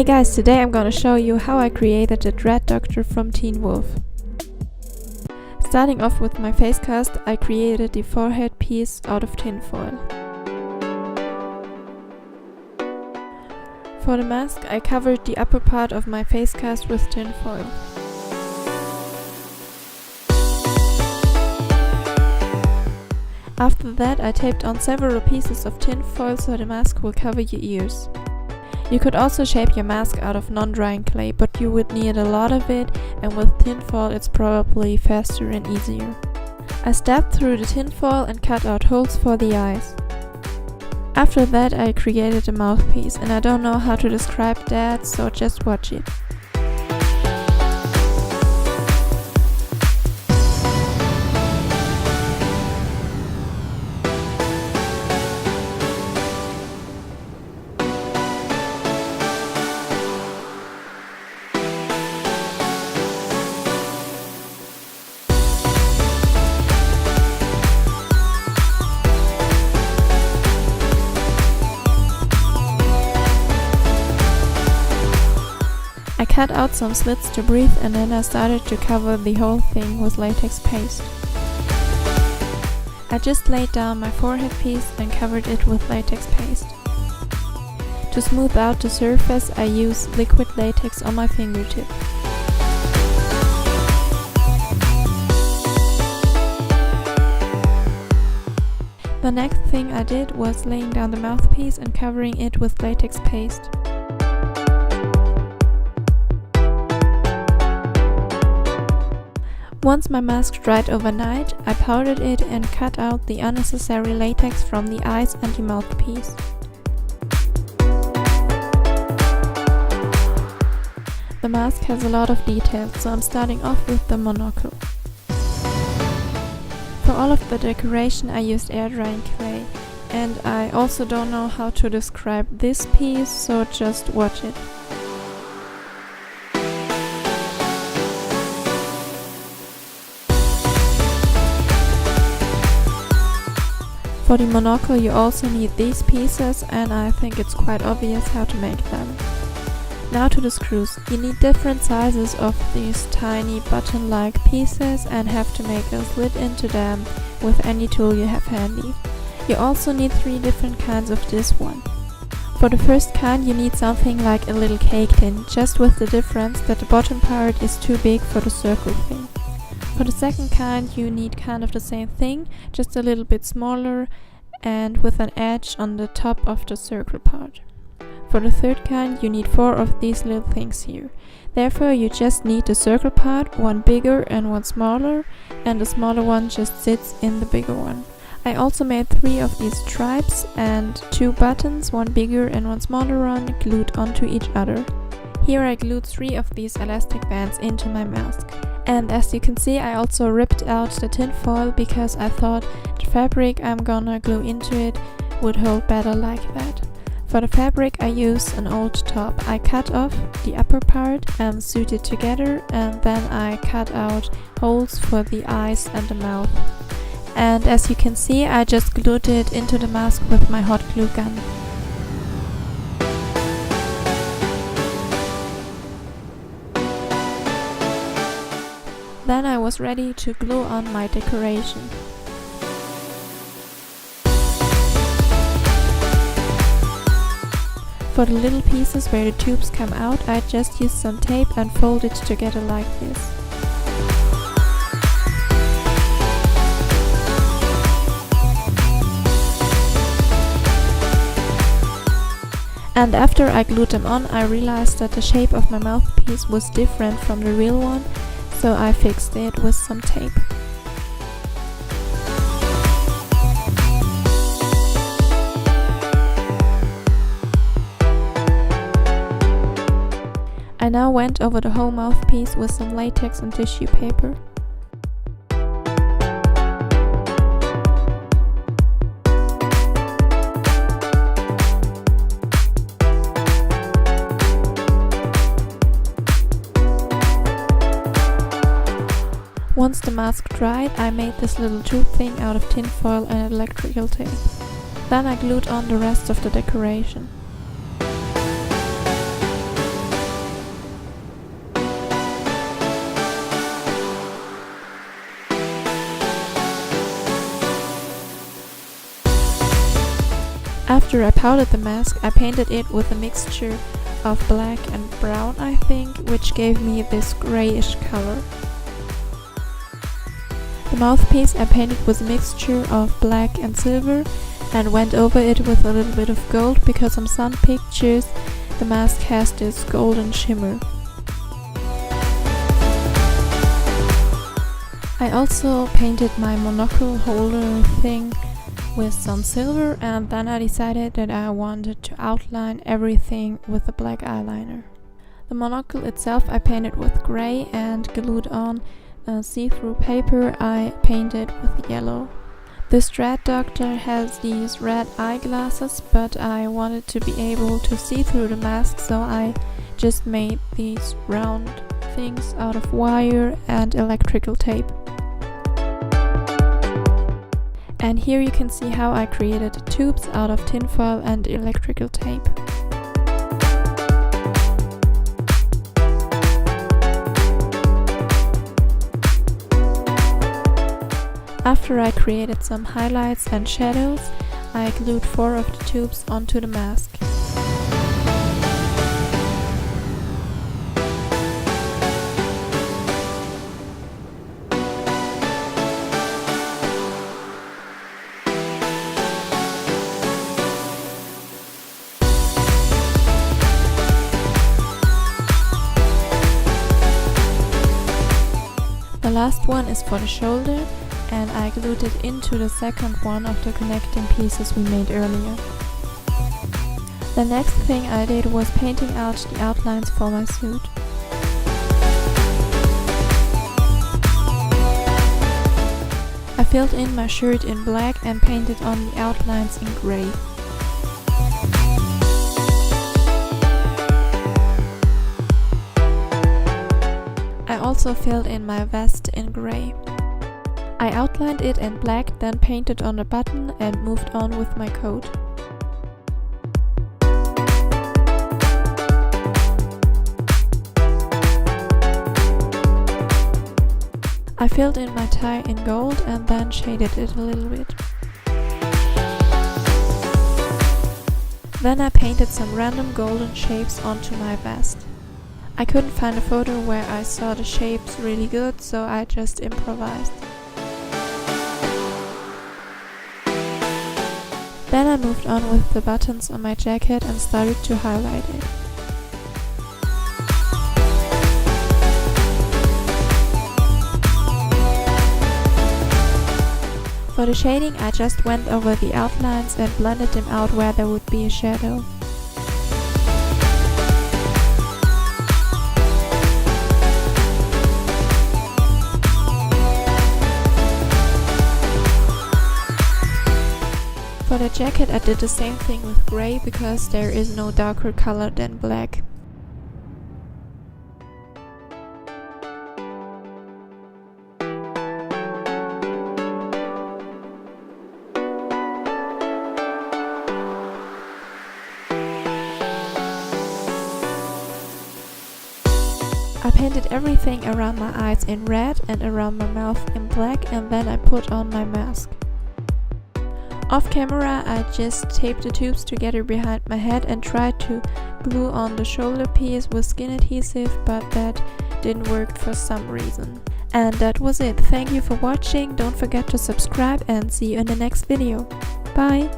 Hey guys, today I'm gonna show you how I created the Dread Doctor from Teen Wolf. Starting off with my face cast, I created the forehead piece out of tinfoil. For the mask, I covered the upper part of my face cast with tinfoil. After that, I taped on several pieces of tinfoil so the mask will cover your ears. You could also shape your mask out of non-drying clay, but you would need a lot of it, and with tinfoil it's probably faster and easier. I stabbed through the tinfoil and cut out holes for the eyes. After that I created a mouthpiece, and I don't know how to describe that, so just watch it. I cut out some slits to breathe, and then I started to cover the whole thing with latex paste. I just laid down my forehead piece and covered it with latex paste. To smooth out the surface, I use liquid latex on my fingertip. The next thing I did was laying down the mouthpiece and covering it with latex paste. Once my mask dried overnight, I powdered it and cut out the unnecessary latex from the eyes and the mouthpiece. The mask has a lot of details, so I'm starting off with the monocle. For all of the decoration I used air drying clay, and I also don't know how to describe this piece, so just watch it. For the monocle you also need these pieces, and I think it's quite obvious how to make them. Now to the screws. You need different sizes of these tiny button-like pieces and have to make a slit into them with any tool you have handy. You also need 3 different kinds of this one. For the first kind you need something like a little cake tin, just with the difference that the bottom part is too big for the circle thing. For the second kind you need kind of the same thing, just a little bit smaller and with an edge on the top of the circle part. For the third kind you need 4 of these little things here. Therefore you just need the circle part, one bigger and one smaller, and the smaller one just sits in the bigger one. I also made 3 of these stripes and 2 buttons, one bigger and one smaller one, glued onto each other. Here I glued 3 of these elastic bands into my mask. And as you can see, I also ripped out the tinfoil because I thought the fabric I'm gonna glue into it would hold better like that. For the fabric I used an old top. I cut off the upper part and sewed it together, and then I cut out holes for the eyes and the mouth. And as you can see, I just glued it into the mask with my hot glue gun. Then I was ready to glue on my decoration. For the little pieces where the tubes come out, I just used some tape and folded it together like this. And after I glued them on, I realized that the shape of my mouthpiece was different from the real one, so I fixed it with some tape. I now went over the whole mouthpiece with some latex and tissue paper. Once the mask dried, I made this little tube thing out of tinfoil and electrical tape. Then I glued on the rest of the decoration. After I powdered the mask, I painted it with a mixture of black and brown, I think, which gave me this grayish color. The mouthpiece I painted with a mixture of black and silver and went over it with a little bit of gold because on some pictures the mask has this golden shimmer. I also painted my monocle holder thing with some silver, and then I decided that I wanted to outline everything with a black eyeliner. The monocle itself I painted with grey and glued on a see-through paper I painted with yellow. This Dread Doctor has these red eyeglasses, but I wanted to be able to see through the mask, so I just made these round things out of wire and electrical tape. And here you can see how I created tubes out of tinfoil and electrical tape. After I created some highlights and shadows, I glued 4 of the tubes onto the mask. The last one is for the shoulder, and I glued it into the second one of the connecting pieces we made earlier. The next thing I did was painting out the outlines for my suit. I filled in my shirt in black and painted on the outlines in grey. I also filled in my vest in grey. I outlined it in black, then painted on the button and moved on with my coat. I filled in my tie in gold and then shaded it a little bit. Then I painted some random golden shapes onto my vest. I couldn't find a photo where I saw the shapes really good, so I just improvised. Then I moved on with the buttons on my jacket and started to highlight it. For the shading, I just went over the outlines and blended them out where there would be a shadow. For the jacket I did the same thing with grey because there is no darker color than black. I painted everything around my eyes in red and around my mouth in black, and then I put on my mask. Off camera, I just taped the tubes together behind my head and tried to glue on the shoulder piece with skin adhesive, but that didn't work for some reason. And that was it. Thank you for watching. Don't forget to subscribe and see you in the next video. Bye!